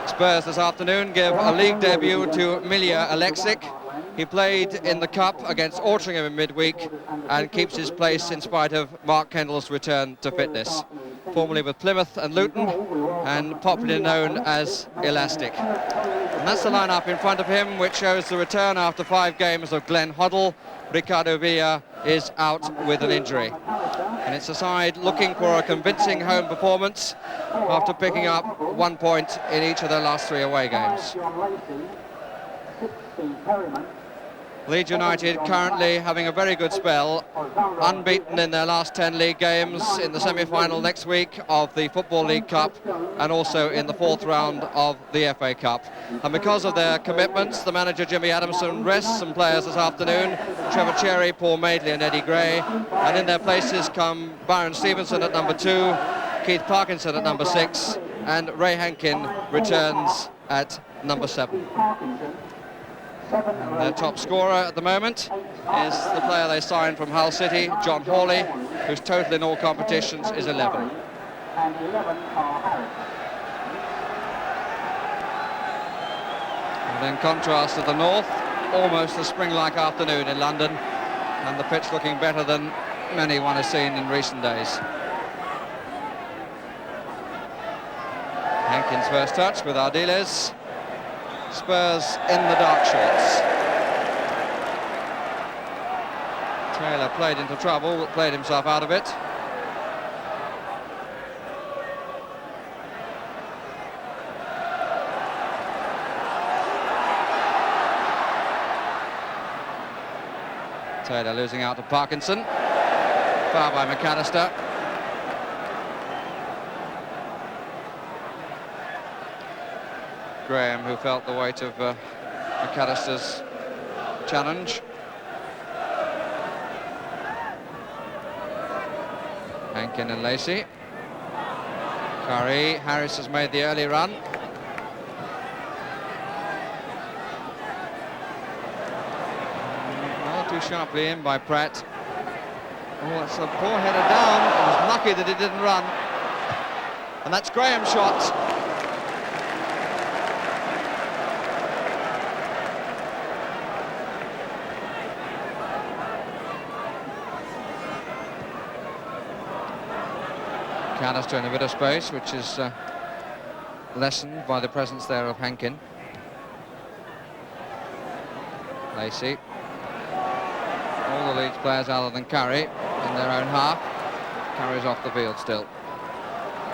Spurs this afternoon give a league debut to Milja Aleksic. He played in the Cup against Altrincham in midweek and keeps his place in spite of Mark Kendall's return to fitness. Formerly with Plymouth and Luton and popularly known as Elastic. And that's the lineup in front of him, which shows the return after 5 games of Glenn Hoddle. Ricardo Villa is out with an injury. And it's a side looking for a convincing home performance after picking up 1 point in each of their last 3 away games. Leeds United currently having a very good spell, unbeaten in their last 10 league games, in the semi-final next week of the Football League Cup and also in the 4th round of the FA Cup. And because of their commitments, the manager Jimmy Adamson rests some players this afternoon, Trevor Cherry, Paul Madeley and Eddie Gray, and in their places come Byron Stevenson at number 2, Keith Parkinson at number 6 and Ray Hankin returns at number 7. And their top scorer at the moment is the player they signed from Hull City, John Hawley, whose total in all competitions is 11. And in contrast to the north, almost a spring-like afternoon in London, and the pitch looking better than many one has seen in recent days. Hankins' first touch with Ardiles. Spurs in the dark shorts. Taylor played into trouble, but played himself out of it. Taylor losing out to Parkinson. Foul by McAllister. Graham, who felt the weight of McAllister's challenge. Hankin and Lacey. Curry, Harris has made the early run. Not too sharply in by Pratt. Oh, it's a poor header down. It was lucky that it didn't run. And that's Graham's shot. McAllister in a bit of space, which is lessened by the presence there of Hankin. Lacey. All the Leeds players other than Curry in their own half. Curry's off the field still.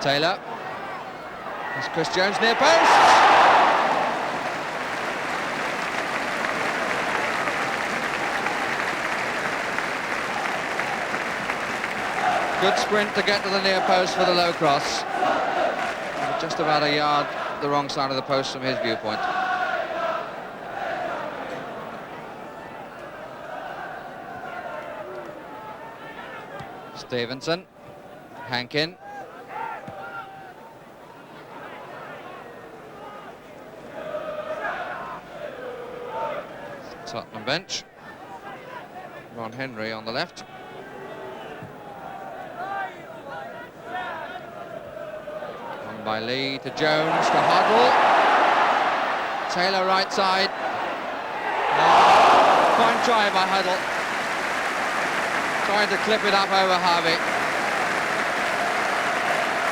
Taylor. There's Chris Jones near post. Good sprint to get to the near post for the low cross. Just about a yard the wrong side of the post from his viewpoint. Stevenson. Hankin. Tottenham bench. Ron Henry on the left. By Lee to Jones to Hoddle. Taylor right side. Fine try by Hoddle. Trying to clip it up over Harvey.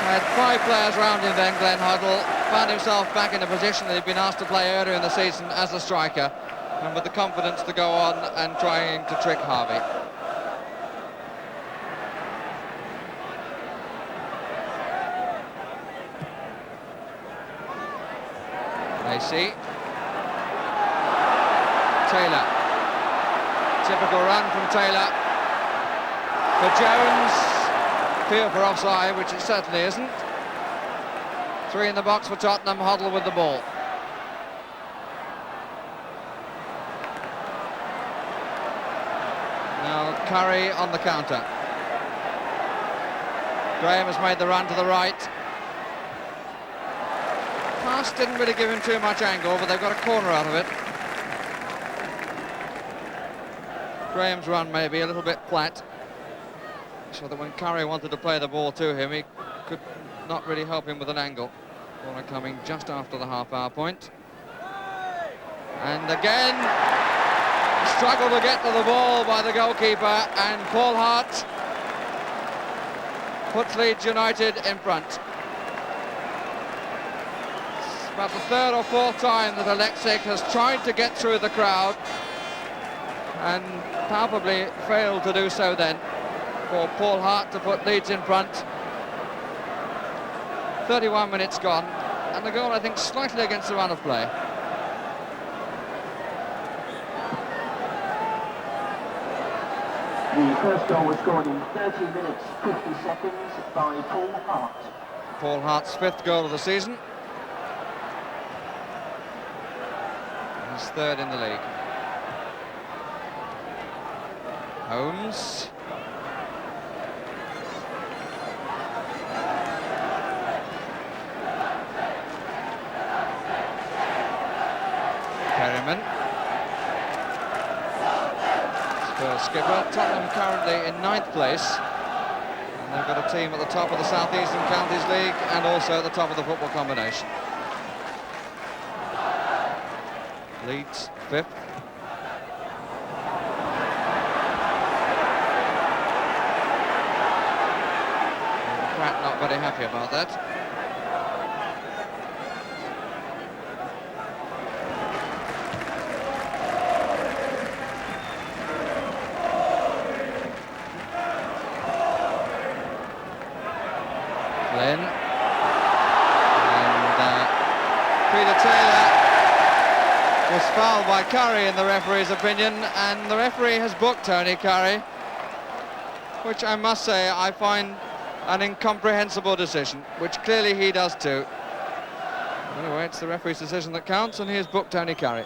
Had 5 players around him then, Glenn Hoddle. Found himself back in a position that he'd been asked to play earlier in the season as a striker, and with the confidence to go on and trying to trick Harvey. Lacey. Taylor. Typical run from Taylor. For Jones. Feel for offside, which it certainly isn't. 3 in the box for Tottenham. Hoddle with the ball. Now Curry on the counter. Graham has made the run to the right. Pass didn't really give him too much angle, but they've got a corner out of it. Graham's run may be a little bit flat, so that when Curry wanted to play the ball to him, he could not really help him with an angle. Corner coming just after the half-hour point. And again, struggle to get to the ball by the goalkeeper, and Paul Hart puts Leeds United in front. It's about the third or fourth time that Alexic has tried to get through the crowd and palpably failed to do so then, for Paul Hart to put Leeds in front. 31 minutes gone, and the goal, I think, slightly against the run of play. The first goal was scored in 30 minutes 50 seconds by Paul Hart. Paul Hart's 5th goal of the season. He's 3rd in the league. Holmes. Perryman. Spurs skipper. Tottenham currently in 9th place. And they've got a team at the top of the South Eastern Counties League and also at the top of the football combination. Leeds 5th. McCracken not very happy about that. Flynn. And Peter Taylor was fouled by Curry in the referee's opinion, and the referee has booked Tony Curry, which I must say I find an incomprehensible decision, which clearly he does too. Anyway, it's the referee's decision that counts, and he has booked Tony Curry.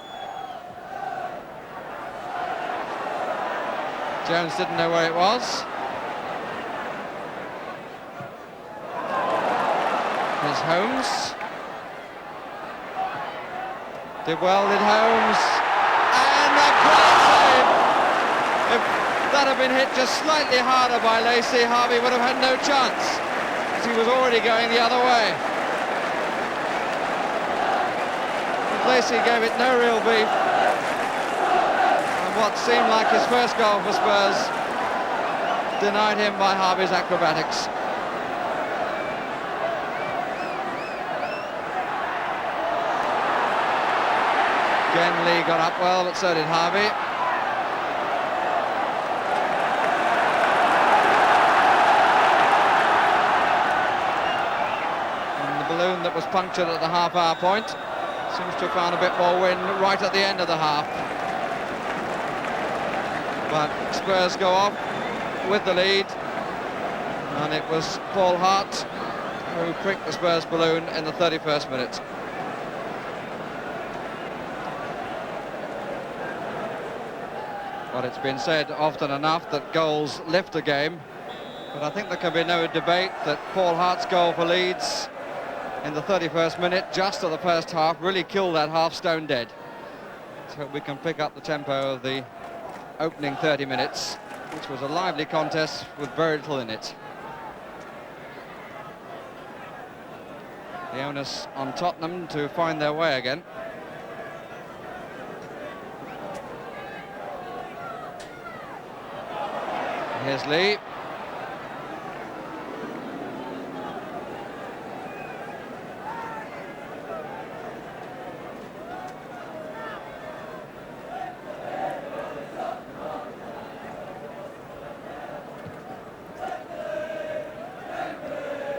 Jones didn't know where it was. Here's Holmes. Did well, did Holmes. And a great save! If that had been hit just slightly harder by Lacey, Harvey would have had no chance, as he was already going the other way. But Lacey gave it no real beef. And what seemed like his first goal for Spurs denied him by Harvey's acrobatics. Again, Lee got up well, but so did Harvey. And the balloon that was punctured at the half-hour point seems to have found a bit more wind right at the end of the half. But Spurs go off with the lead, and it was Paul Hart who pricked the Spurs balloon in the 31st minute. Well, it's been said often enough that goals lift a game, but I think there can be no debate that Paul Hart's goal for Leeds in the 31st minute, just at the first half, really killed that half stone dead. Let's hope we can pick up the tempo of the opening 30 minutes, which was a lively contest with very little in it. The onus on Tottenham to find their way again. Here's Lee.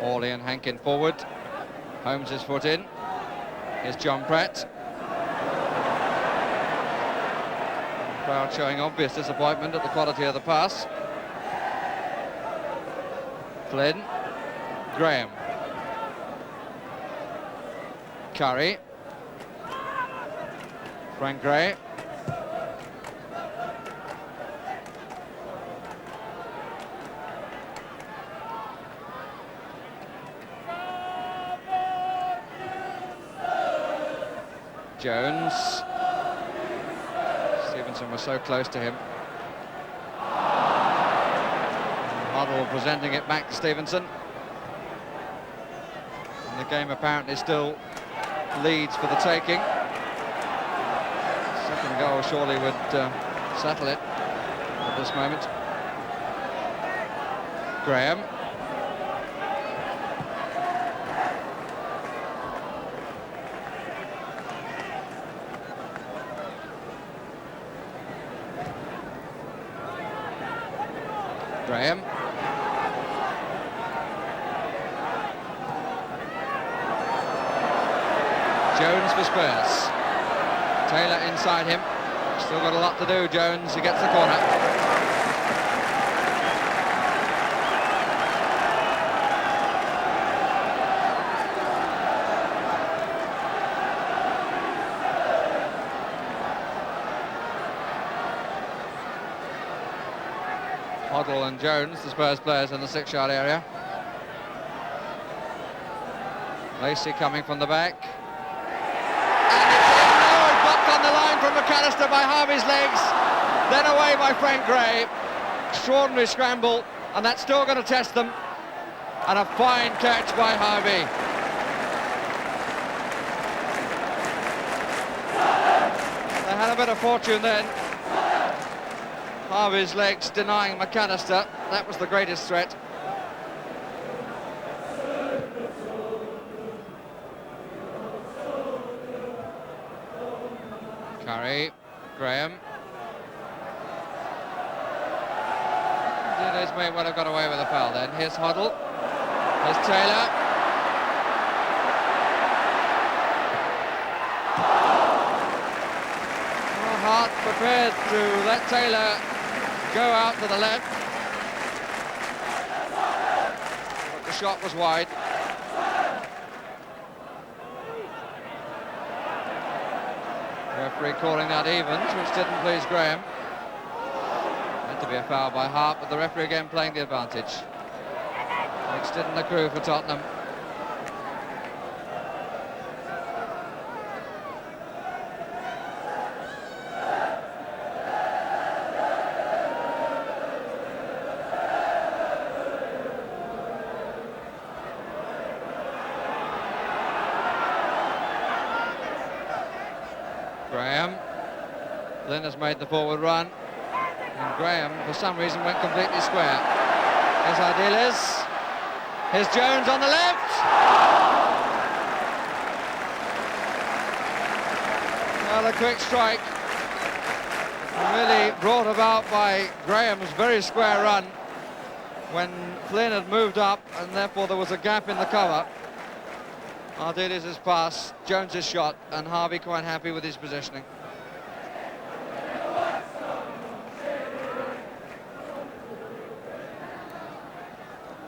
Morley and Hankin forward. Holmes is foot in. Here's John Pratt. The crowd showing obvious disappointment at the quality of the pass. Flynn, Graham, Curry, Frank Gray, Jones. Stevenson was so close to him. Huddle presenting it back to Stevenson. And the game apparently still Leeds for the taking. Second goal surely would settle it at this moment. Graham. Graham. Jones for Spurs. Taylor inside him. Still got a lot to do, Jones. He gets the corner. Hoddle and Jones, the Spurs players in the 6-yard area. Lacey coming from the back. On the line from McAllister by Harvey's legs, then away by Frank Gray. Extraordinary scramble, and that's still going to test them, and a fine catch by Harvey. They had a bit of fortune then. Harvey's legs denying McAllister. That was the greatest threat. Curry, Graham. Diaz may well have got away with a foul then. Here's Hoddle. Here's Taylor. Oh, Hart prepared to let Taylor go out to the left. But the shot was wide. Referee calling that evens, which didn't please Graham. Meant to be a foul by Hart, but the referee again playing the advantage, which didn't accrue for Tottenham. Graham. Lynn has made the forward run, and Graham for some reason went completely square. Here's Ardiles. Here's Jones on the left. Another quick strike, really brought about by Graham's very square run when Flynn had moved up, and therefore there was a gap in the cover. Ardiles' pass, Jones' shot, and Harvey quite happy with his positioning.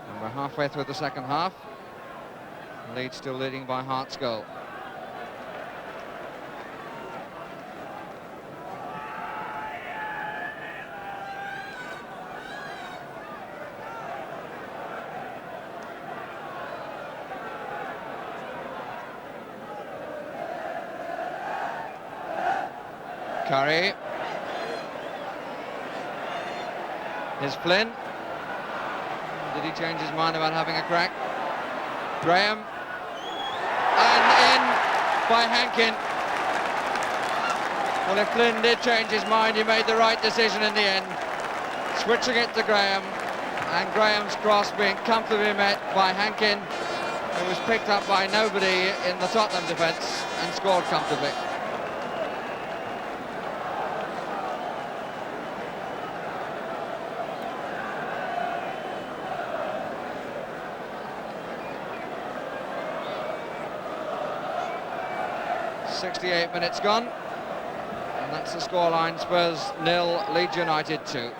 And we're halfway through the second half. Leeds still leading by Hart's goal. Curry. Here's Flynn. Did he change his mind about having a crack? Graham. And in by Hankin. Well, if Flynn did change his mind, he made the right decision in the end. Switching it to Graham. And Graham's cross being comfortably met by Hankin, who was picked up by nobody in the Tottenham defence and scored comfortably. .68 minutes gone, and that's the scoreline. Spurs 0, Leeds United 2.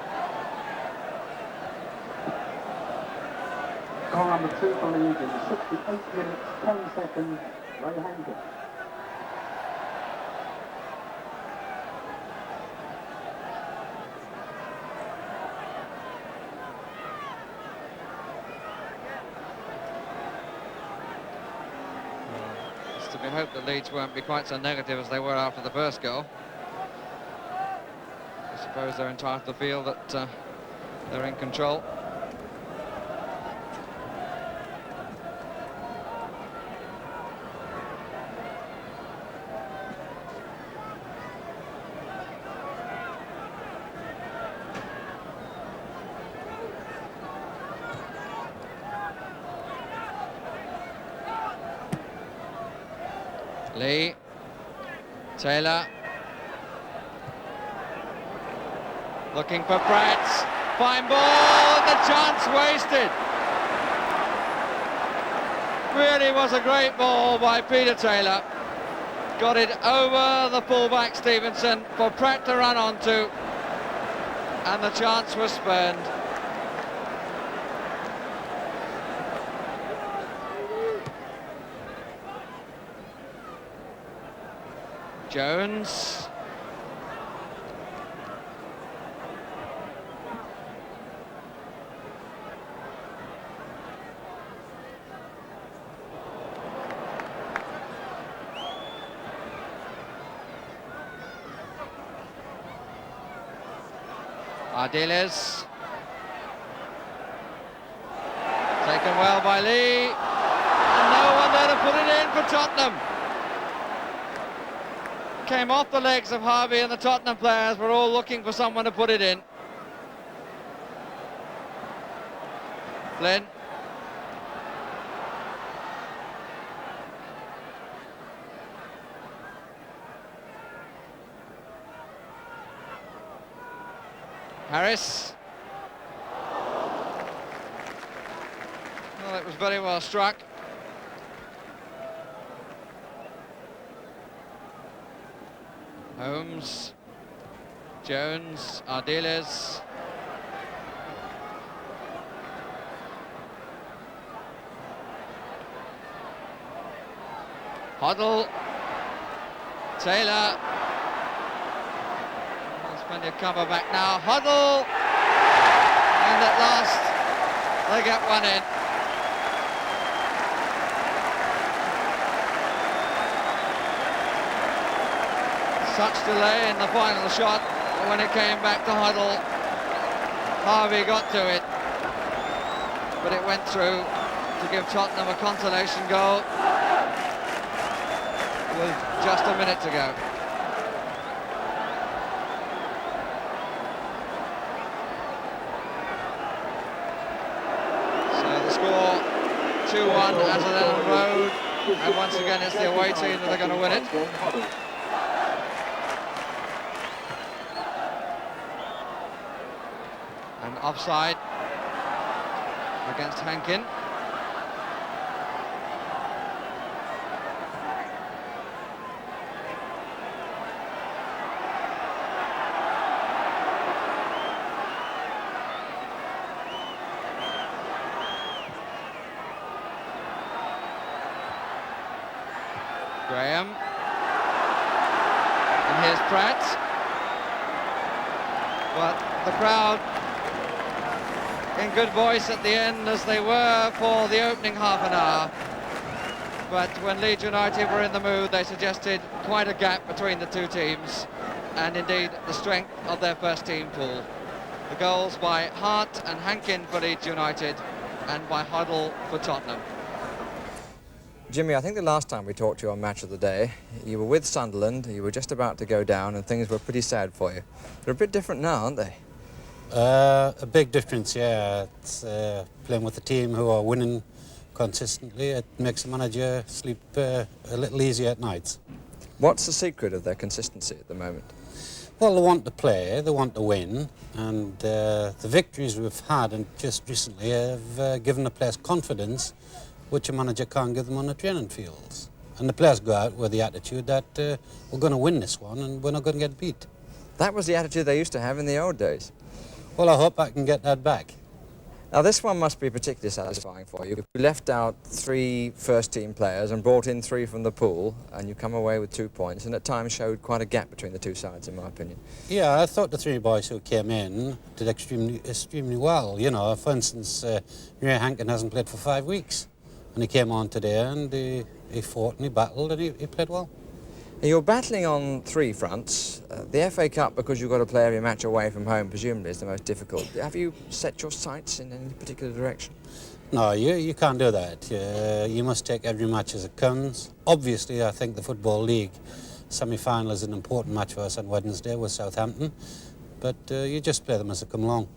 Goal number 2 for Leeds in 68 minutes, 10 seconds, Ray Hankin. To be hoped that Leeds won't be quite so negative as they were after the first goal. I suppose they're entitled to feel that they're in control. Lee, Taylor, looking for Pratt, fine ball, the chance wasted. Really was a great ball by Peter Taylor. Got it over the fullback Stevenson for Pratt to run onto, and the chance was spurned. Jones. Ardiles. Taken well by Lee. And no one there to put it in for Tottenham. Came off the legs of Harvey, and the Tottenham players were all looking for someone to put it in. Flynn. Harris. Well, it was very well struck. Holmes, Jones, Ardiles. Hoddle, Taylor. There's plenty of cover back now. Hoddle, and at last they get one in. Such delay in the final shot, but when it came back to Hoddle, Harvey got to it, but it went through to give Tottenham a consolation goal with just a minute to go. So the score 2-1 as an Ellen Road, and once again it's the away team that are going to win it. And offside against Hankin. Graham. And here's Pratt. But the crowd in good voice at the end, as they were for the opening half an hour. But when Leeds United were in the mood, they suggested quite a gap between the two teams, and indeed the strength of their first team pool. The goals by Hart and Hankin for Leeds United, and by Hoddle for Tottenham. Jimmy, I think the last time we talked to you on Match of the Day, you were with Sunderland, you were just about to go down, and things were pretty sad for you. They're a bit different now, aren't they? A big difference, yeah. It's playing with a team who are winning consistently. It makes the manager sleep a little easier at nights. What's the secret of their consistency at the moment? Well, they want to play, they want to win, and the victories we've had and just recently have given the players confidence, which a manager can't give them on the training fields. And the players go out with the attitude that we're going to win this one and we're not going to get beat. That was the attitude they used to have in the old days. Well, I hope I can get that back. Now, this one must be particularly satisfying for you. You left out 3 first-team players and brought in 3 from the pool, and you come away with 2 points, and at times showed quite a gap between the two sides, in my opinion. Yeah, I thought the 3 boys who came in did extremely well. You know, for instance, Ray Hankin hasn't played for 5 weeks, and he came on today, and he fought and he battled, and he played well. You're battling on 3 fronts. The FA Cup, because you've got to play every match away from home, presumably is the most difficult. Have you set your sights in any particular direction? No, you can't do that. You must take every match as it comes. Obviously, I think the Football League semi-final is an important match for us on Wednesday with Southampton, but you just play them as they come along.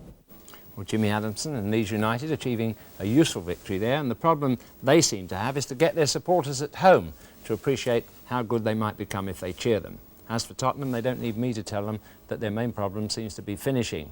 Well, Jimmy Adamson and Leeds United achieving a useful victory there, and the problem they seem to have is to get their supporters at home to appreciate how good they might become if they cheer them. As for Tottenham, they don't need me to tell them that their main problem seems to be finishing.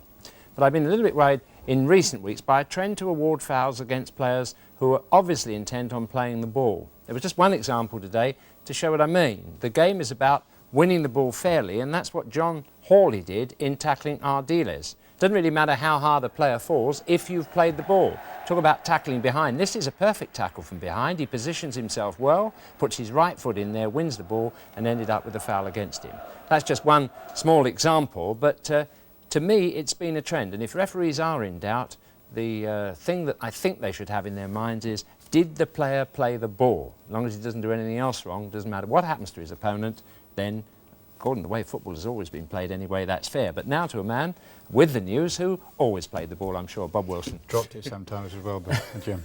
But I've been a little bit worried in recent weeks by a trend to award fouls against players who are obviously intent on playing the ball. There was just one example today to show what I mean. The game is about winning the ball fairly, and that's what John Hawley did in tackling Ardiles. Doesn't really matter how hard a player falls if you've played the ball. Talk about tackling behind. This is a perfect tackle from behind. He positions himself well, puts his right foot in there, wins the ball, and ended up with a foul against him. That's just one small example, but to me it's been a trend. And if referees are in doubt, the thing that I think they should have in their minds is, did the player play the ball? As long as he doesn't do anything else wrong, doesn't matter what happens to his opponent, then, according to the way football has always been played anyway, that's fair. But now to a man with the news who always played the ball, I'm sure, Bob Wilson. Dropped it sometimes as well, Jim.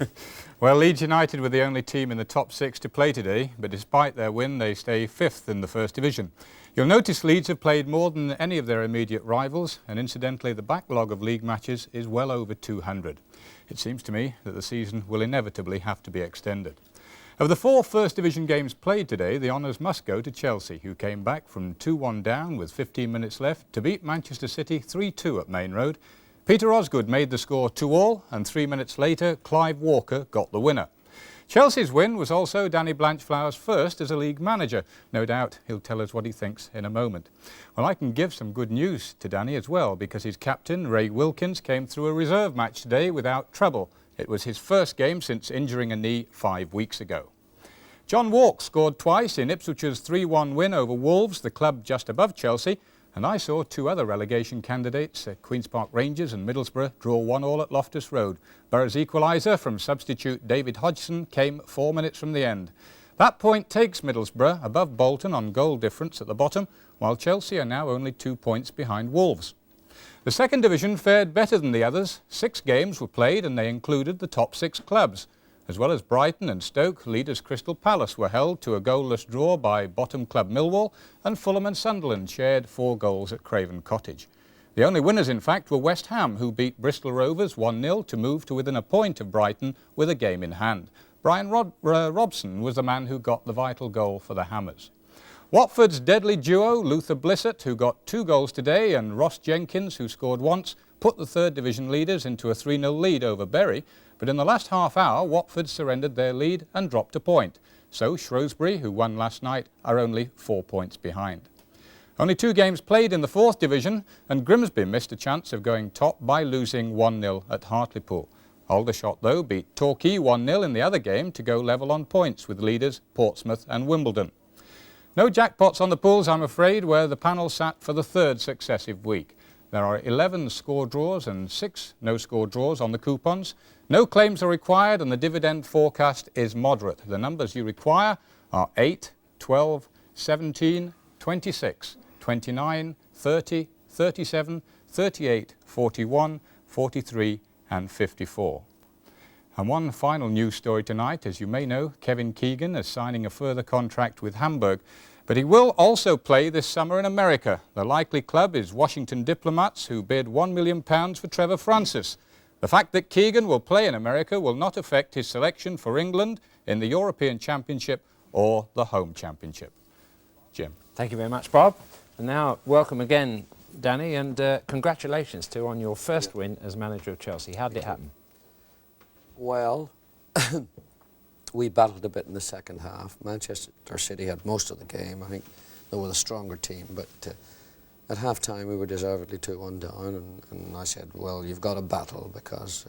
Well, Leeds United were the only team in the top 6 to play today, but despite their win, they stay 5th in the First Division. You'll notice Leeds have played more than any of their immediate rivals, and incidentally, the backlog of league matches is well over 200. It seems to me that the season will inevitably have to be extended. Of the 4 First Division games played today, the honours must go to Chelsea, who came back from 2-1 down with 15 minutes left to beat Manchester City 3-2 at Main Road. Peter Osgood made the score 2-2, and 3 minutes later, Clive Walker got the winner. Chelsea's win was also Danny Blanchflower's first as a league manager. No doubt he'll tell us what he thinks in a moment. Well, I can give some good news to Danny as well, because his captain, Ray Wilkins, came through a reserve match today without trouble. It was his first game since injuring a knee 5 weeks ago. John Walk scored twice in Ipswich's 3-1 win over Wolves, the club just above Chelsea, and I saw 2 other relegation candidates, Queen's Park Rangers and Middlesbrough, draw 1-1 at Loftus Road. Borough's equaliser from substitute David Hodgson came 4 minutes from the end. That point takes Middlesbrough above Bolton on goal difference at the bottom, while Chelsea are now only 2 points behind Wolves. The second division fared better than the others. 6 games were played and they included the top 6 clubs. As well as Brighton and Stoke, leaders Crystal Palace were held to a goalless draw by bottom club Millwall, and Fulham and Sunderland shared 4 goals at Craven Cottage. The only winners, in fact, were West Ham, who beat Bristol Rovers 1-0 to move to within a point of Brighton with a game in hand. Brian Robson was the man who got the vital goal for the Hammers. Watford's deadly duo, Luther Blissett, who got 2 goals today, and Ross Jenkins, who scored once, put the third division leaders into a 3-0 lead over Bury. But in the last half hour, Watford surrendered their lead and dropped a point. So Shrewsbury, who won last night, are only 4 points behind. Only 2 games played in the 4th division, and Grimsby missed a chance of going top by losing 1-0 at Hartlepool. Aldershot, though, beat Torquay 1-0 in the other game to go level on points with leaders Portsmouth and Wimbledon. No jackpots on the pools, I'm afraid, where the panel sat for the 3rd successive week. There are 11 score draws and 6 no-score draws on the coupons. No claims are required and the dividend forecast is moderate. The numbers you require are 8, 12, 17, 26, 29, 30, 37, 38, 41, 43 and 54. And one final news story tonight. As you may know, Kevin Keegan is signing a further contract with Hamburg. But he will also play this summer in America. The likely club is Washington Diplomats, who bid £1 million for Trevor Francis. The fact that Keegan will play in America will not affect his selection for England in the European Championship or the Home Championship. Jim. Thank you very much, Bob. And now, welcome again, Danny, and congratulations too on your first win as manager of Chelsea. How did it happen? Well, we battled a bit in the second half. Manchester City had most of the game. I think they were the stronger team, but at half-time we were deservedly 2-1 down, and I said, well, you've got to battle because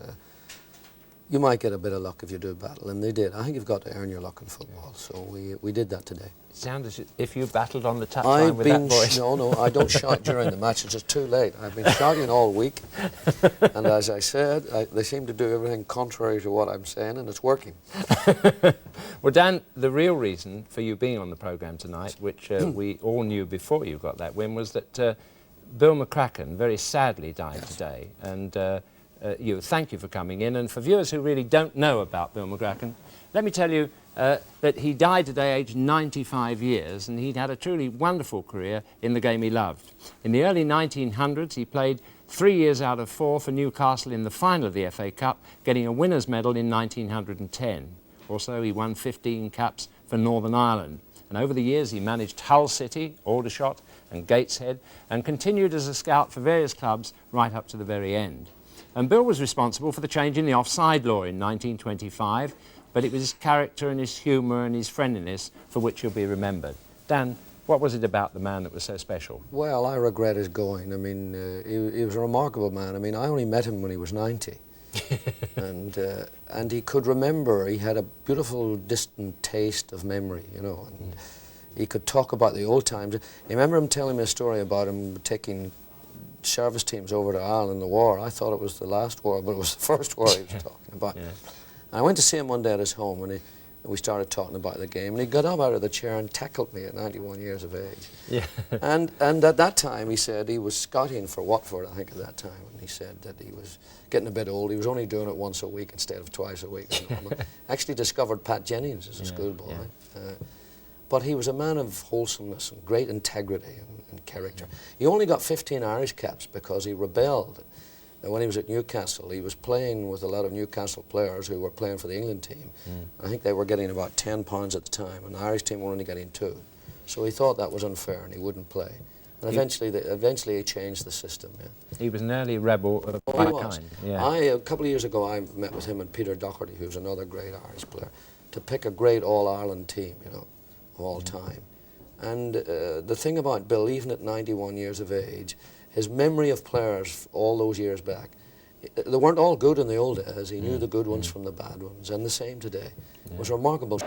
you might get a bit of luck if you do battle, and they did. I think you've got to earn your luck in football, so we did that today. It sounded as if you battled on the touchline with that voice. No, I don't shout during the match. It's just too late. I've been shouting all week, and as I said, they seem to do everything contrary to what I'm saying, and it's working. Well, Dan, the real reason for you being on the programme tonight, which we all knew before you got that win, was that Bill McCracken very sadly died today, and thank you for coming in. And for viewers who really don't know about Bill McCracken, let me tell you that he died today aged 95 years, and he'd had a truly wonderful career in the game he loved. In the early 1900s, he played 3 years out of 4 for Newcastle in the final of the FA Cup, getting a winner's medal in 1910. Also, he won 15 caps for Northern Ireland. And over the years he managed Hull City, Aldershot and Gateshead, and continued as a scout for various clubs right up to the very end. And Bill was responsible for the change in the offside law in 1925, but it was his character and his humour and his friendliness for which he'll be remembered. Dan, what was it about the man that was so special? Well, I regret his going. I mean, he was a remarkable man. I mean, I only met him when he was 90. and he could remember. He had a beautiful, distant taste of memory, you know. And he could talk about the old times. I remember him telling me a story about him taking service teams over to Ireland in the war. I thought it was the last war, but it was the first war he was talking about. Yeah. And I went to see him one day at his home, and we started talking about the game, and he got up out of the chair and tackled me at 91 years of age. Yeah. and at that time, he said he was scouting for Watford, I think, at that time, and he said that he was getting a bit old. He was only doing it once a week instead of twice a week. Actually discovered Pat Jennings as a schoolboy. Yeah. But he was a man of wholesomeness and great integrity and character. He only got 15 Irish caps because he rebelled. When he was at Newcastle, he was playing with a lot of Newcastle players who were playing for the England team. I think they were getting about £10 at the time, and the Irish team were only getting 2. So he thought that was unfair, and he wouldn't play. And eventually he changed the system. Yeah. He was an early rebel of a kind. Yeah. A couple of years ago, I met with him and Peter Doherty, who's another great Irish player, to pick a great All-Ireland team, you know, of all time. And the thing about Bill, even at 91 years of age, his memory of players all those years back, they weren't all good in the old days. He knew the good ones from the bad ones, and the same today. It was remarkable.